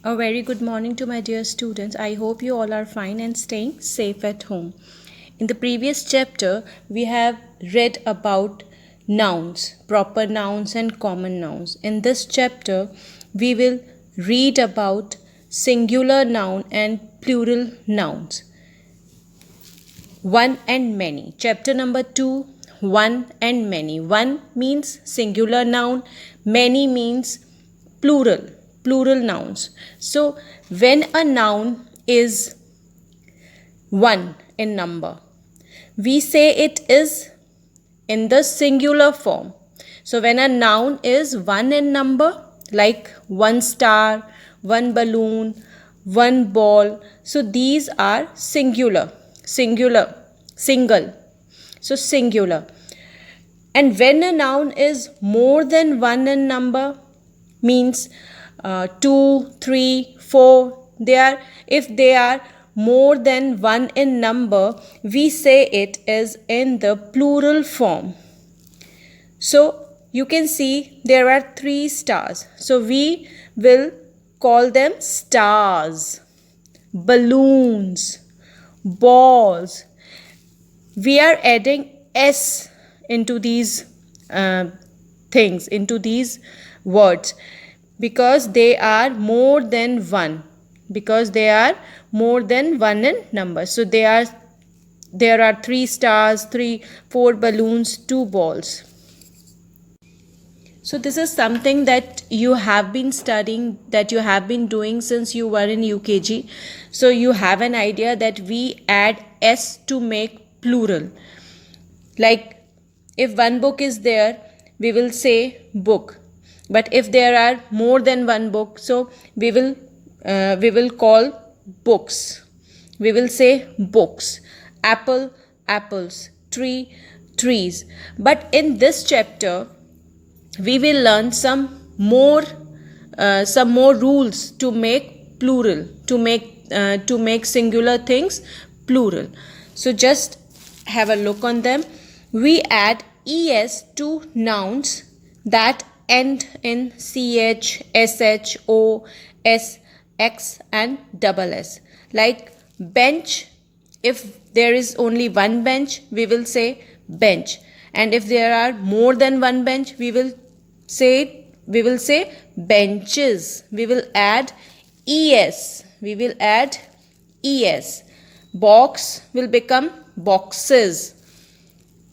A very good morning to my dear students. I hope you all are fine and staying safe at home. In the previous chapter, we have read about nouns, proper nouns and common nouns. In this chapter, we will read about singular noun and plural nouns. One and many. Chapter number 2, one and many. One means singular noun, many means plural nouns. So when a noun is 1 in number, we say it is in the singular form. So when a noun is 1 in number, like 1 star, 1 balloon, 1 ball, so these are single. So singular. And when a noun is more than 1 in number, means 2, 3, 4, if they are more than 1 in number, we say it is in the plural form. So you can see there are 3 stars. So we will call them stars, balloons, balls. We are adding s into these things, into these words, because they are more than 1, because they are more than 1 in number. So there are 3 stars, 4 balloons, 2 balls. So this is something that you have been studying, that you have been doing since you were in UKG. So you have an idea that we add s to make plural. Like if one book is there, we will say book. But if there are more than one book, so we will call books. We will say books. Apple, apples. Tree, trees. But in this chapter, we will learn some more rules to make plural, to make singular things plural. So just have a look on them. We add es to nouns that end in ch, sh, o, s, x and double s. Like bench, if there is only one bench, we will say bench. And if there are more than one bench, we will say benches. We will add es. Box will become boxes.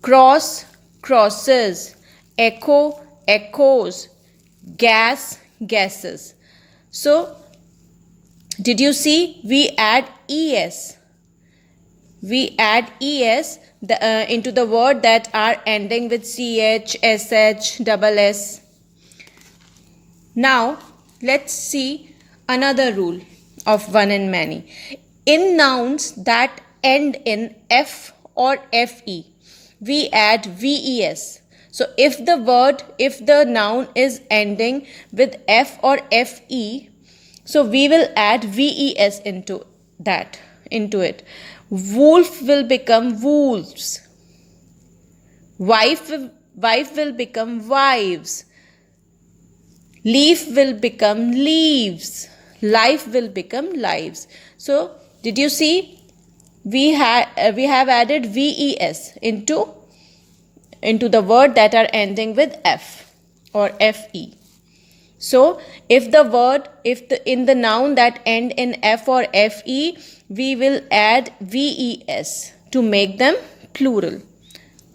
Cross, crosses. Echo, echoes. Gas, gases. So did you see? We add es into the word that are ending with ch, sh, double s. Now let's see another rule of one and many. In nouns that end in f or fe, we add ves. So if the noun is ending with f or fe, so we will add ves into it. Wolf will become wolves. Wife will become wives. Leaf will become leaves. Life will become lives. So did you see? We have added ves into the word that are ending with f or fe. So in the noun that end in f or fe, we will add ves to make them plural,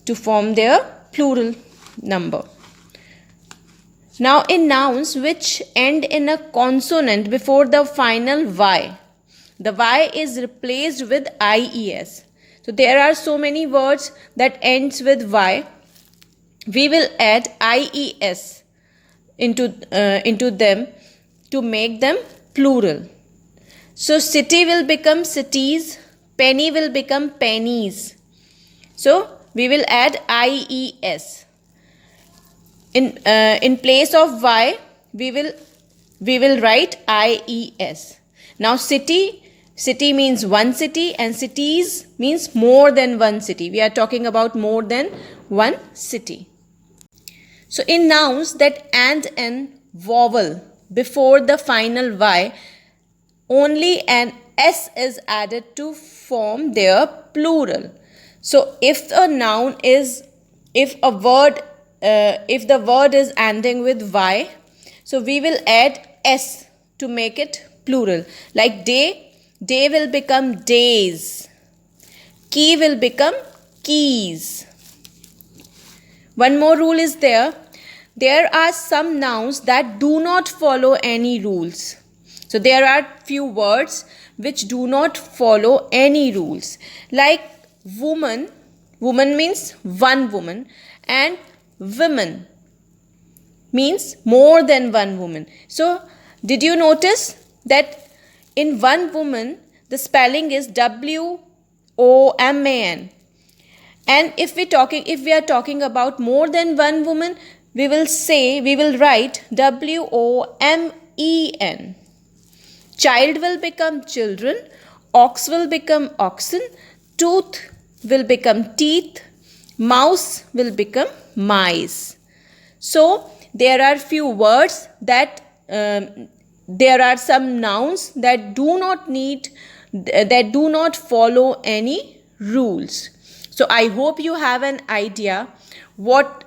to form their plural number. Now in nouns which end in a consonant before the final y, the y is replaced with ies. So there are so many words that ends with y. We will add ies into them to make them plural. So city will become cities, penny will become pennies. So we will add ies. In place of y, we will write ies. Now city means one city and cities means more than one city. We are talking about more than one city. So in nouns that end in vowel before the final y, only an s is added to form their plural. So if a noun is, if a word, if the word is ending with y, so we will add s to make it plural. Like day, day will become days. Key will become keys. One more rule is there. There are some nouns that do not follow any rules. So there are few words which do not follow any rules. Like woman, woman means one woman, and women means more than one woman. So did you notice that in one woman the spelling is WOMAN, and if we are talking about more than one woman, we will write WOMEN. Child will become children, ox will become oxen, tooth will become teeth, mouse will become mice. So there are few words that there are some nouns that do not follow any rules. So I hope you have an idea what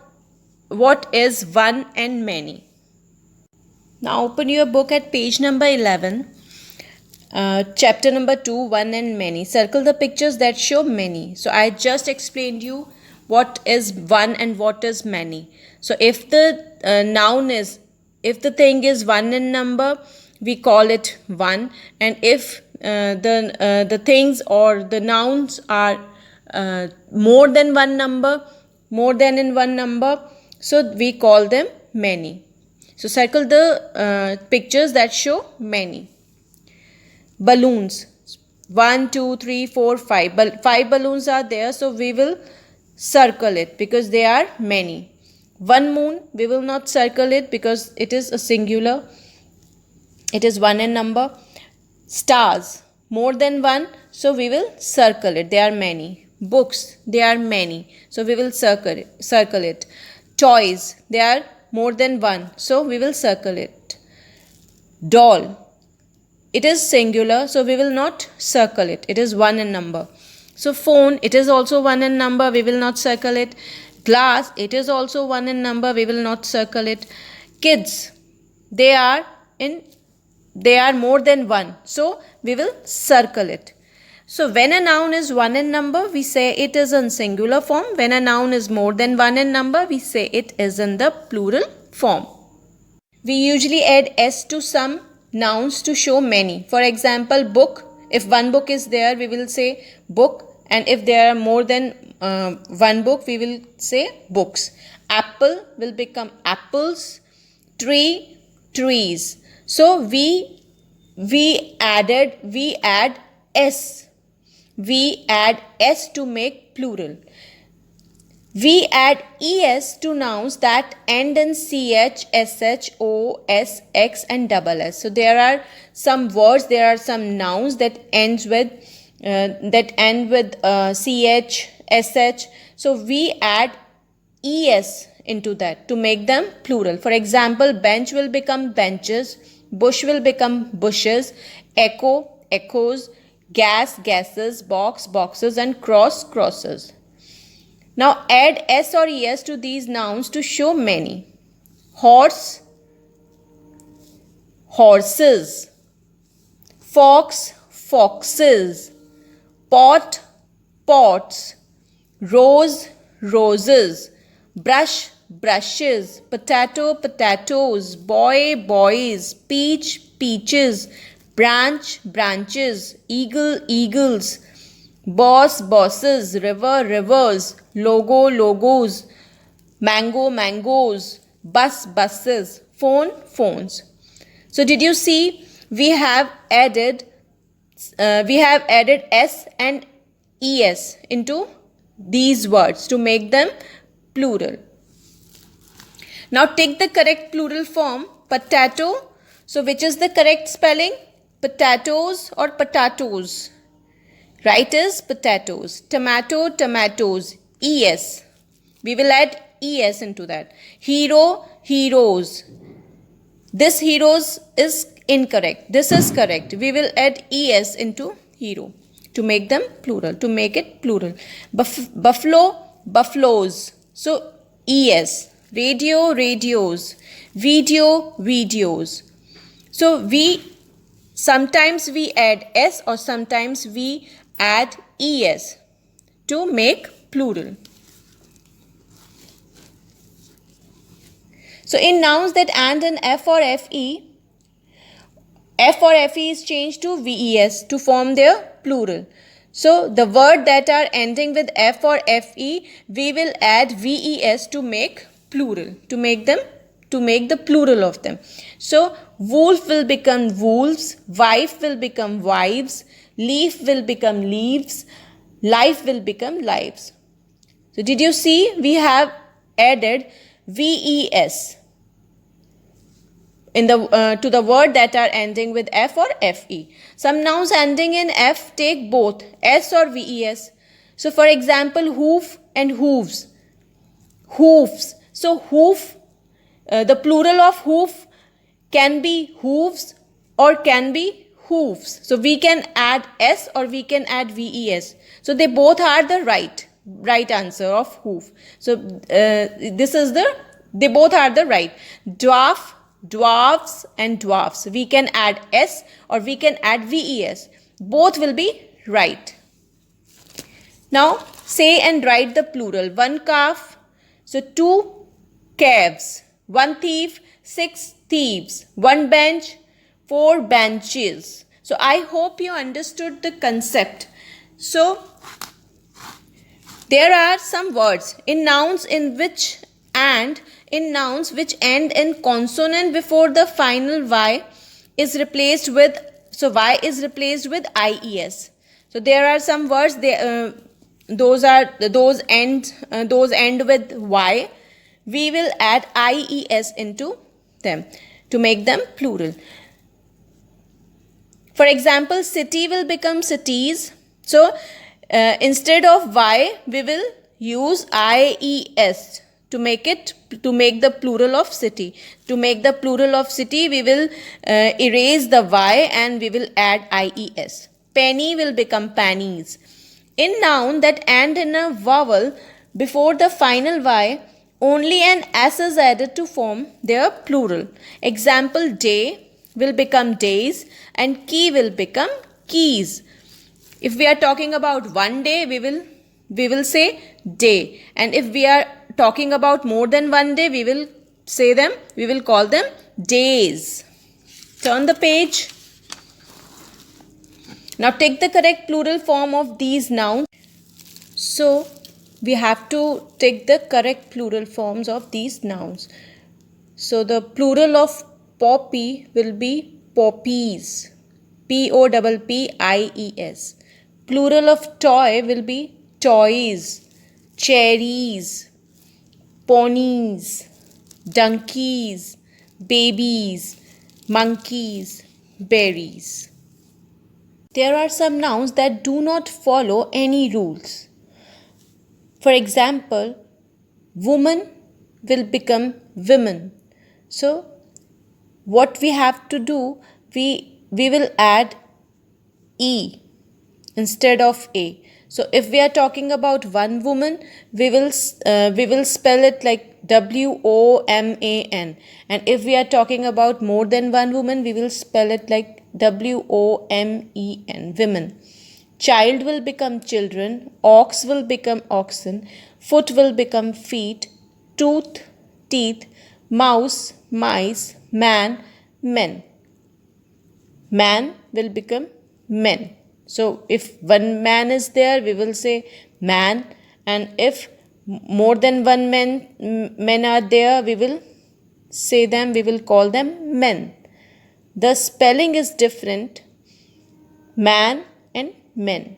is one and many. Now open your book at page number 11. Chapter number 2, one and many. Circle the pictures that show many. So I just explained you what is one and what is many. So if the if the thing is one in number, we call it one, and if the things or the nouns are more than one number, more than in one number, so we call them many. So circle the pictures that show many. Balloons, 1 2 3 4 5, 5 balloons are there, so we will circle it because they are many. One moon, we will not circle it because it is a singular, it is one in number. Stars, more than one, so we will circle it, they are many. Books, they are many, so we will circle it. Toys, they are more than one, so we will circle it. Doll, it is singular, so we will not circle it, it is one in number. So phone, it is also one in number, we will not circle it. Glass, it is also one in number, we will not circle it. Kids, they are more than one, so we will circle it. So when a noun is one in number, we say it is in singular form. When a noun is more than one in number, we say it is in the plural form. We usually add s to some nouns to show many. For example, book, if one book is there, we will say book, and if there are more than one book, we will say books. Apple will become apples. Tree, trees. So we add s. We add s to make plural. We add es to nouns that end in ch, sh, o, s, x and double s. So there are some words, there are some nouns that end with ch, sh. So we add es into that to make them plural. For example, bench will become benches, bush will become bushes, echo, echoes, gas, gases, box, boxes and cross, crosses. Now add s or es to these nouns to show many. Horse, horses. Fox, foxes. Pot, pots. Rose, roses. Brush, brushes. Potato, potatoes. Boy, boys. Peach, peaches. Branch, branches. Eagle, eagles. Boss, bosses. River, rivers. Logo, logos. Mango, mangoes. Bus, buses. Phone, phones. So did you see we have added s and es into these words to make them plural. Now take the correct plural form, potato. So which is the correct spelling? Potatoes or potatoes? Right is potatoes. Tomato, tomatoes. Es. We will add es into that. Hero, heroes. This heroes is incorrect. This is correct. We will add es into hero to make them plural, to make it plural. Buffalo, buffaloes. So es. Radio, radios. Video, videos. So sometimes we add s or sometimes we add es to make plural. So in nouns that end in f or fe, f or fe is changed to ves to form their plural. So the word that are ending with f or fe, we will add ves to make plural, to make the plural of them. So wolf will become wolves, wife will become wives, leaf will become leaves, life will become lives. So did you see we have added ves in to the word that are ending with f or fe. Some nouns ending in f take both s or ves. So for example, hoof and hooves. Hoofs. So hoof, the plural of hoof can be hooves or can be hoofs. So we can add s or we can add ves. So they both are the right answer of hoof. So they both are the right. Dwarf, dwarfs and dwarfs. We can add s or we can add ves. Both will be right. Now say and write the plural. One calf, so two calves. One thief, six thieves. One bench, four benches. So I hope you understood the concept. So there are some words in nouns which end in consonant before the final y is replaced with, so y is replaced with ies. So there are some words those end with y. We will add ies into them to make them plural. For example, city will become cities. So instead of y, we will use ies to make the plural of city. To make the plural of city, we will erase the y and we will add ies. Penny will become pennies. In noun that end in a vowel before the final y, only an s is added to form their plural. Example, day will become days and key will become keys. If we are talking about one day, we will say day, and if we are talking about more than one day, we will call them days. Turn the page. Now take the correct plural form of these nouns. So we have to take the correct plural forms of these nouns. So the plural of poppy will be poppies. Poppies. Plural of toy will be toys, cherries, ponies, donkeys, babies, monkeys, berries. There are some nouns that do not follow any rules. For example, woman will become women. So what we have to do, we will add e instead of a. So if we are talking about one woman, we will spell it like WOMAN, and if we are talking about more than one woman, we will spell it like WOMEN, women. Child will become children, ox will become oxen, foot will become feet, tooth, teeth, mouse, mice, man, men. Man will become men. So if one man is there, we will say man, and if more than one men are there, we will call them men. The spelling is different, man and men.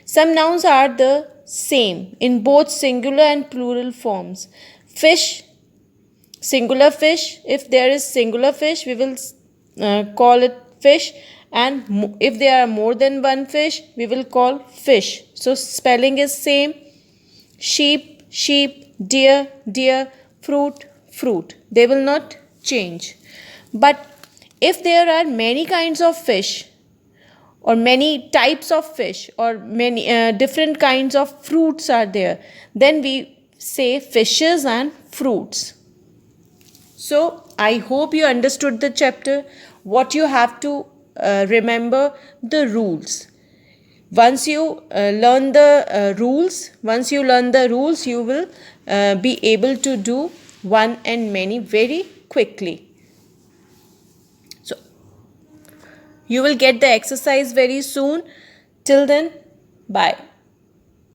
Some nouns are the same in both singular and plural forms. Fish, singular fish, if there is singular fish, we will call it fish, and if there are more than one fish, we will call fish. So spelling is same. Sheep, sheep, deer, deer, fruit, fruit. They will not change. But if there are many kinds of fish or many types of fish or many different kinds of fruits are there, then we say fishes and fruits. So I hope you understood the chapter. What you have to remember, the rules. Once you learn the rules, you will be able to do one and many very quickly. So you will get the exercise very soon. Till then, bye.